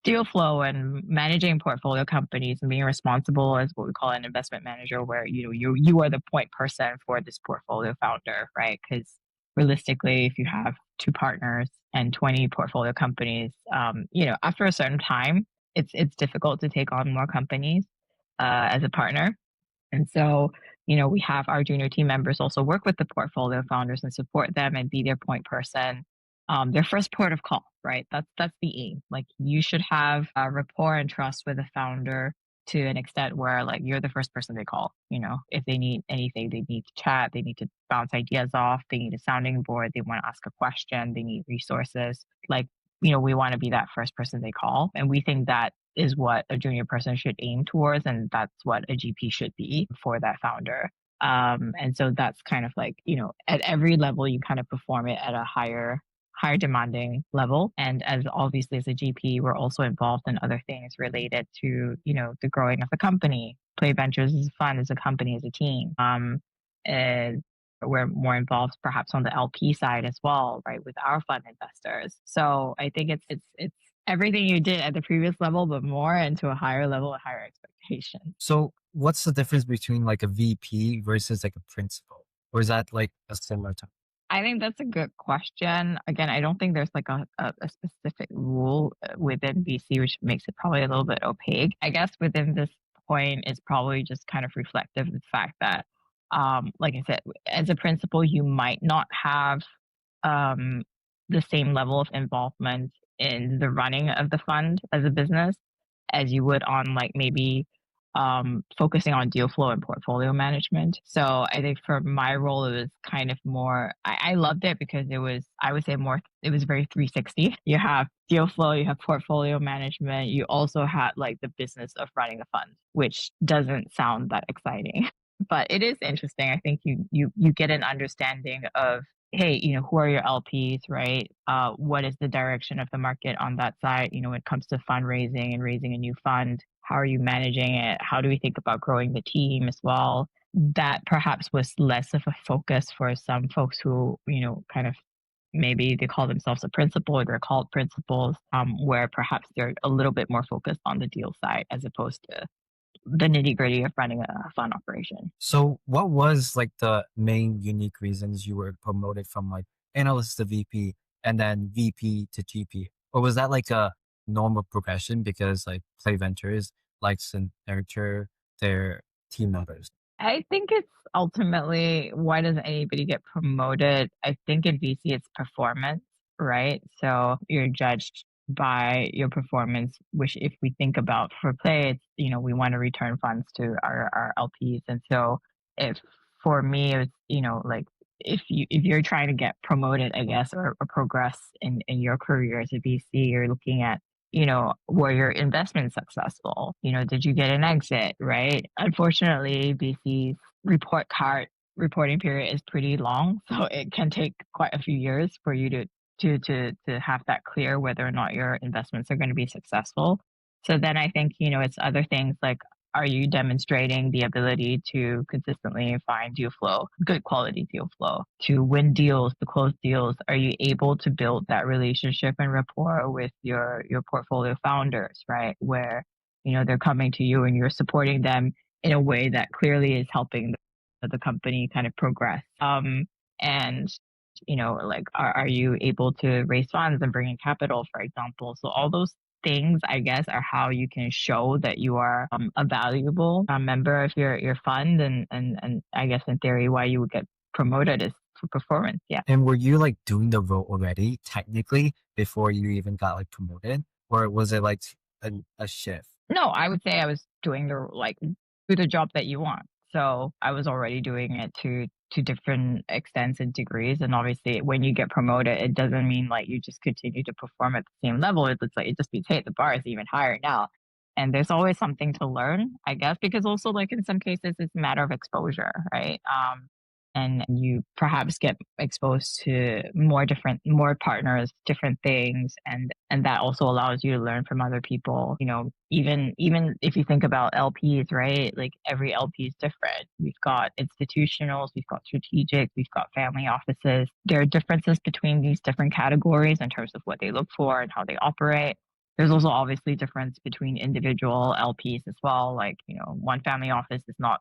deal flow and managing portfolio companies and being responsible as what we call an investment manager, where you are the point person for this portfolio founder, right? Because realistically, if you have two partners and 20 portfolio companies, after a certain time, it's difficult to take on more companies as a partner. And so, we have our junior team members also work with the portfolio founders and support them and be their point person, their first port of call, right? That's the aim. Like you should have a rapport and trust with the founder to an extent where like you're the first person they call. If they need anything, they need to chat, they need to bounce ideas off, they need a sounding board, they want to ask a question, they need resources. Like, we want to be that first person they call, and we think that is what a junior person should aim towards, and that's what a GP should be for that founder. And so that's kind of like, at every level you kind of perform it at a higher demanding level. And as obviously as a GP, we're also involved in other things related to, the growing of the company. Play Ventures is fun as a company, as a team. And we're more involved perhaps on the LP side as well, right, with our fund investors. So I think it's everything you did at the previous level, but more into a higher level, a higher expectation. So what's the difference between like a VP versus like a principal? Or is that like a similar time? I think that's a good question. Again, I don't think there's like a specific rule within VC, which makes it probably a little bit opaque. I guess within this point is probably just kind of reflective of the fact that, like I said, as a principal, you might not have um, the same level of involvement in the running of the fund as a business as you would on like maybe focusing on deal flow and portfolio management. So I think for my role, it was kind of more, I loved it because it was, I would say more, it was very 360. You have deal flow, you have portfolio management, you also had like the business of running a fund, which doesn't sound that exciting. But it is interesting. I think you get an understanding of, hey, who are your LPs, right? What is the direction of the market on that side? When it comes to fundraising and raising a new fund, how are you managing it? How do we think about growing the team as well? that perhaps was less of a focus for some folks who, kind of maybe they call themselves a principal or they're called principals, where perhaps they're a little bit more focused on the deal side as opposed to the nitty gritty of running a fund operation. So what was like the main unique reasons you were promoted from like analyst to VP and then VP to GP? Or was that like a normal progression because like Play Ventures likes to nurture their team members? I think it's ultimately why doesn't anybody get promoted? I think in VC it's performance, right? So you're judged by your performance, which if we think about for play, it's, we want to return funds to our LPs. And so if for me it's, like if you're trying to get promoted, I guess, or progress in your career as a VC, you're looking at were your investments successful? Did you get an exit, right? Unfortunately, BC's reporting period is pretty long, so it can take quite a few years for you to have that clear whether or not your investments are going to be successful. So then I think, it's other things like are you demonstrating the ability to consistently find deal flow, good quality deal flow, to win deals, to close deals? Are you able to build that relationship and rapport with your portfolio founders, right? Where, they're coming to you and you're supporting them in a way that clearly is helping the company kind of progress. And like are you able to raise funds and bring in capital, for example? So all those things, I guess, are how you can show that you are a valuable member of your fund, and I guess in theory, why you would get promoted is for performance. Yeah. And were you like doing the role already technically before you even got like promoted? Or was it like a shift? No, I would say I was doing do the job that you want. So I was already doing it to different extents and degrees. And obviously, when you get promoted, it doesn't mean like you just continue to perform at the same level. It's like it just means hey, the bar is even higher now. And there's always something to learn, I guess, because also like in some cases it's a matter of exposure, right? And you perhaps get exposed to more partners, different things, and that also allows you to learn from other people. Even if you think about LPs, right? Like every LP is different. We've got institutionals, we've got strategic, we've got family offices. There are differences between these different categories in terms of what they look for and how they operate. There's also obviously difference between individual LPs as well. Like, one family office does not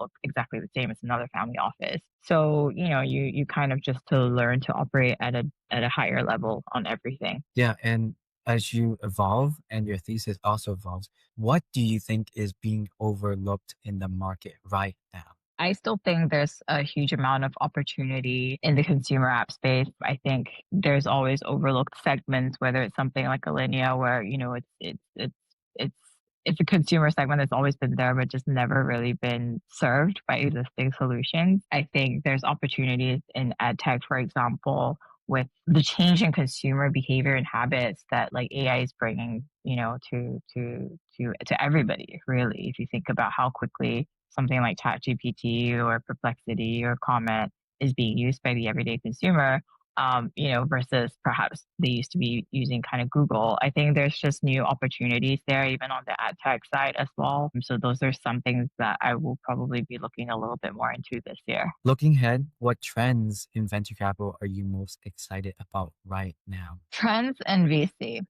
look exactly the same as another family office. So, you kind of just to learn to operate at a higher level on everything. Yeah, and as you evolve and your thesis also evolves, what do you think is being overlooked in the market right now? I still think there's a huge amount of opportunity in the consumer app space. I think there's always overlooked segments, whether it's something like Alinea, where it's it's a consumer segment that's always been there, but just never really been served by existing solutions. I think there's opportunities in ad tech, for example, with the change in consumer behavior and habits that like AI is bringing, to everybody. Really, if you think about how quickly something like ChatGPT or Perplexity or Comment is being used by the everyday consumer, versus perhaps they used to be using kind of Google. I think there's just new opportunities there, even on the ad tech side as well. So those are some things that I will probably be looking a little bit more into this year. Looking ahead, what trends in venture capital are you most excited about right now? Trends and VC.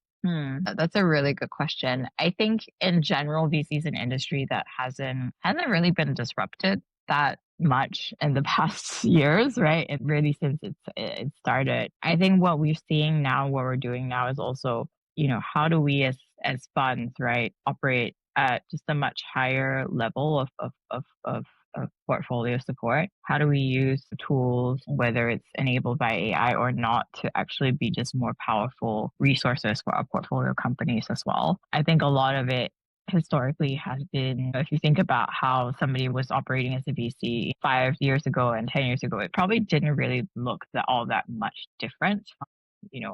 That's a really good question. I think in general, VC is an industry that hasn't really been disrupted that much in the past years, right? It really since it started. I think what we're seeing now, what we're doing now, is also how do we as funds, right, operate at just a much higher level of portfolio support? How do we use the tools, whether it's enabled by AI or not, to actually be just more powerful resources for our portfolio companies as well? I think a lot of it historically has been, if you think about how somebody was operating as a VC 5 years ago and 10 years ago, it probably didn't really look all that much different.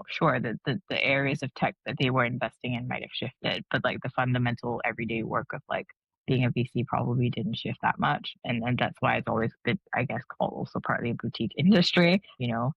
Sure, the areas of tech that they were investing in might have shifted, but like the fundamental everyday work of like being a VC probably didn't shift that much. And that's why it's always been, I guess, called also partly a boutique industry,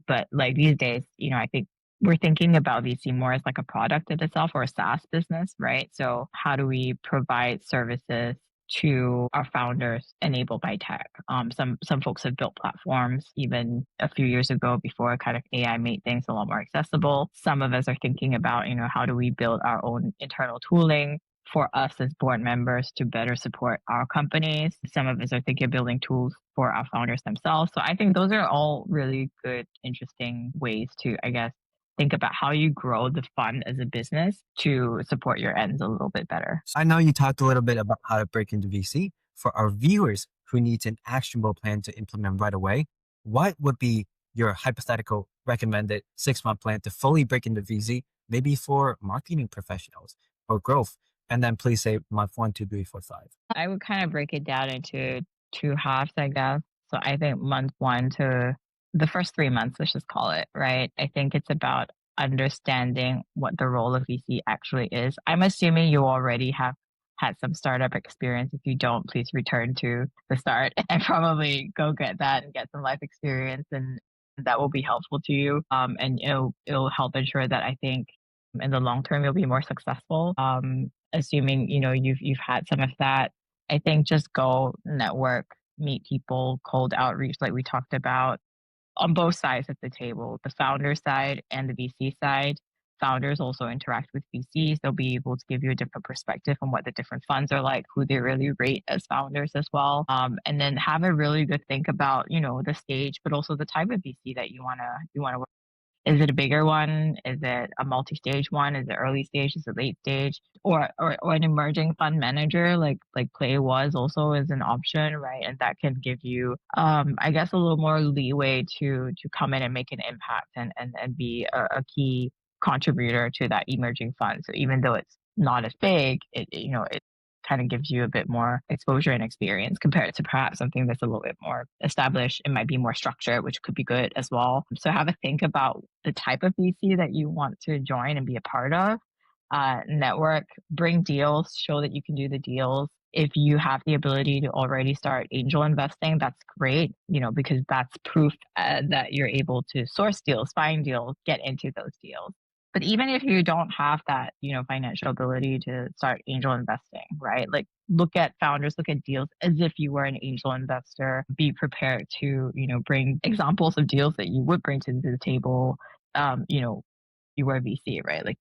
But like these days, I think we're thinking about VC more as like a product in itself or a SaaS business, right? So how do we provide services to our founders enabled by tech. Some folks have built platforms even a few years ago before kind of AI made things a lot more accessible. Some of us are thinking about, how do we build our own internal tooling for us as board members to better support our companies. Some of us are thinking of building tools for our founders themselves. So I think those are all really good, interesting ways to, I guess, think about how you grow the fund as a business to support your ends a little bit better. So I know you talked a little bit about how to break into VC. For our viewers who needs an actionable plan to implement right away, what would be your hypothetical recommended 6-month plan to fully break into VC, maybe for marketing professionals or growth? And then please say month 1, 2, 3, 4, 5. I would kind of break it down into two halves, I guess. So I think month one to the first 3 months, let's just call it, right? I think it's about understanding what the role of VC actually is. I'm assuming you already have had some startup experience. If you don't, please return to the start and probably go get that and get some life experience, and that will be helpful to you. And it'll help ensure that I think in the long term you'll be more successful. Assuming you've had some of that, I think just go network, meet people, cold outreach, like we talked about, on both sides of the table, the founder side and the VC side. Founders also interact with VCs. They'll be able to give you a different perspective on what the different funds are like, who they really rate as founders as well. And then have a really good think about, the stage, but also the type of VC that you wanna work. Is it a bigger one? Is it a multi-stage one? Is it early stage? Is it late stage? Or an emerging fund manager like Play was also is an option, right? And that can give you I guess a little more leeway to come in and make an impact and be a key contributor to that emerging fund. So even though it's not as big, it kind of gives you a bit more exposure and experience compared to perhaps something that's a little bit more established. It might be more structured, which could be good as well. So have a think about the type of VC that you want to join and be a part of. Network, bring deals, show that you can do the deals. If you have the ability to already start angel investing, that's great, because that's proof that you're able to source deals, find deals, get into those deals. But even if you don't have that, financial ability to start angel investing, right? Like look at founders, look at deals as if you were an angel investor. Be prepared to, bring examples of deals that you would bring to the table. You were a VC, right? Like,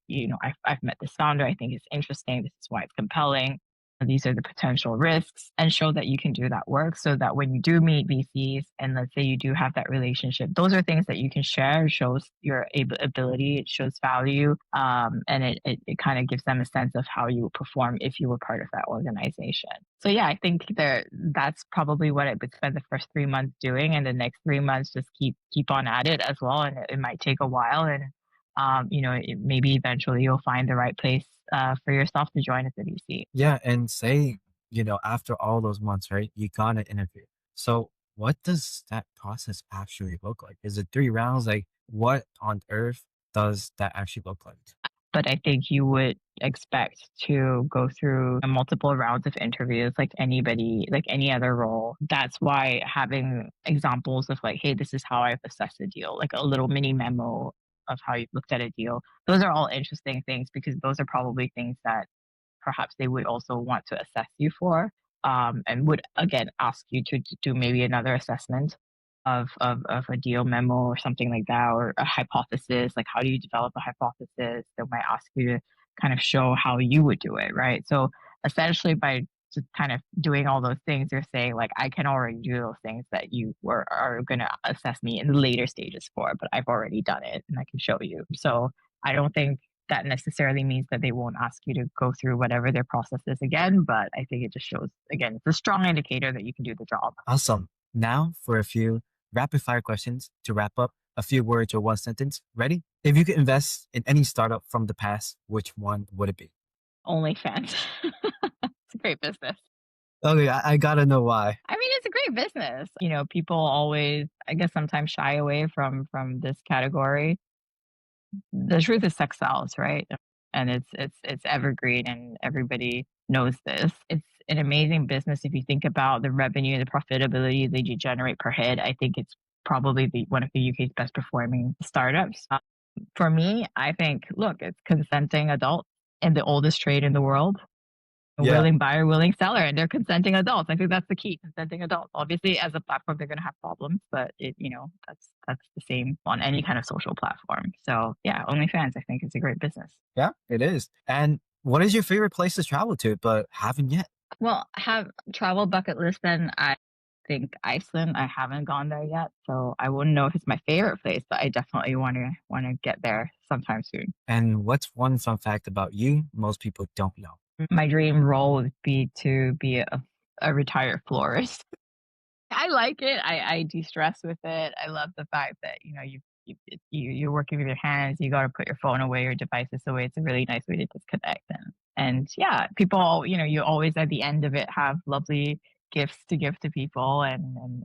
I've met this founder. I think it's interesting. This is why it's compelling. These are the potential risks, and show that you can do that work so that when you do meet VCs and let's say you do have that relationship, those are things that you can share. It shows your ability, it shows value, and it kind of gives them a sense of how you would perform if you were part of that organization. So yeah, I think that's probably what I would spend the first 3 months doing, and the next 3 months just keep on at it as well. And it might take a while, and maybe eventually you'll find the right place for yourself to join as a VC. Yeah, and say, after all those months, right, you got an interview. So what does that process actually look like? Is it 3 rounds? Like, what on earth does that actually look like? But I think you would expect to go through multiple rounds of interviews like anybody, like any other role. That's why having examples of like, hey, this is how I've assessed a deal, like a little mini memo of how you've looked at a deal. Those are all interesting things because those are probably things that perhaps they would also want to assess you for, and would again ask you to do maybe another assessment of a deal memo or something like that, or a hypothesis, like how do you develop a hypothesis. They might ask you to kind of show how you would do it, right? So essentially by just kind of doing all those things, you're saying like I can already do those things that you are going to assess me in the later stages for, but I've already done it and I can show you. So I don't think that necessarily means that they won't ask you to go through whatever their process is again, but I think it just shows, again, it's a strong indicator that you can do the job. Awesome. Now for a few rapid fire questions to wrap up. A few words or one sentence. Ready? If you could invest in any startup from the past, which one would it be? OnlyFans. It's a great business. Okay, I gotta know why. I mean, it's a great business. People always, I guess, sometimes shy away from this category. The truth is sex sells, right? And it's evergreen and everybody knows this. It's an amazing business if you think about the revenue, the profitability that you generate per head. I think it's probably one of the UK's best performing startups. For me, I think, look, it's consenting adults in the oldest trade in the world. A Yeah. willing buyer, willing seller, and they're consenting adults. I think that's the key, consenting adults. Obviously, as a platform, they're going to have problems, but that's the same on any kind of social platform. So yeah, OnlyFans, I think, is a great business. Yeah, it is. And what is your favorite place to travel to, but haven't yet? Well, have travel bucket list. Then I think Iceland. I haven't gone there yet, so I wouldn't know if it's my favorite place, but I definitely want to get there sometime soon. And what's one fun fact about you most people don't know? My dream role would be to be a retired florist. I like it. I de-stress with it. I love the fact that, you're working with your hands, you gotta put your phone away, your devices away. It's a really nice way to disconnect and yeah, people, you always at the end of it have lovely gifts to give to people and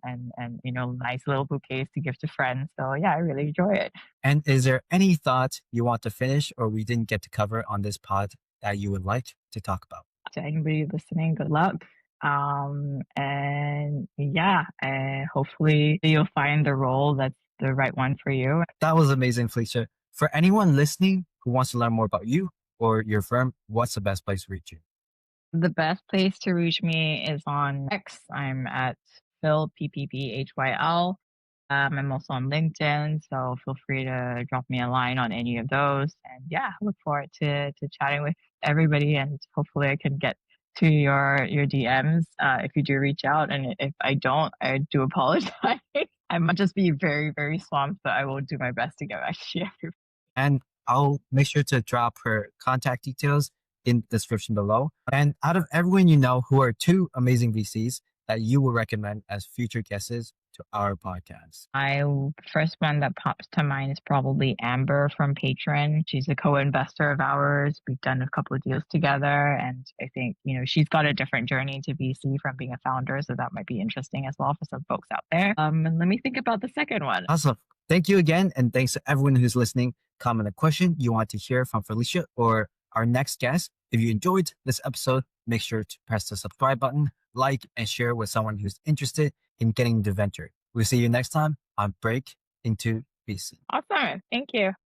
nice little bouquets to give to friends. So yeah, I really enjoy it. And is there any thought you want to finish or we didn't get to cover on this pod that you would like to talk about? To anybody listening, good luck. And yeah, hopefully you'll find the role that's the right one for you. That was amazing, Felicia. For anyone listening who wants to learn more about you or your firm, what's the best place to reach you? The best place to reach me is on X. I'm at Phil PPPHYL. I'm also on LinkedIn, so feel free to drop me a line on any of those. And yeah, look forward to chatting with everybody, and hopefully I can get to your DMs if you do reach out. And if I don't, I do apologize. I might just be very very swamped, but I will do my best to get back to you. And I'll make sure to drop her contact details in the description below. And out of everyone you know, who are two amazing VCs that you will recommend as future guests to our podcast? My first one that pops to mind is probably Amber from Patron. She's a co-investor of ours. We've done a couple of deals together, and I think she's got a different journey to VC from being a founder, so that might be interesting as well for some folks out there. And let me think about the second one. Awesome. Thank you again. And thanks to everyone who's listening. Comment a question you want to hear from Phylicia or our next guest. If you enjoyed this episode, make sure to press the subscribe button, like, and share with someone who's interested in getting into venture. We'll see you next time on Break into VC. Awesome. Thank you.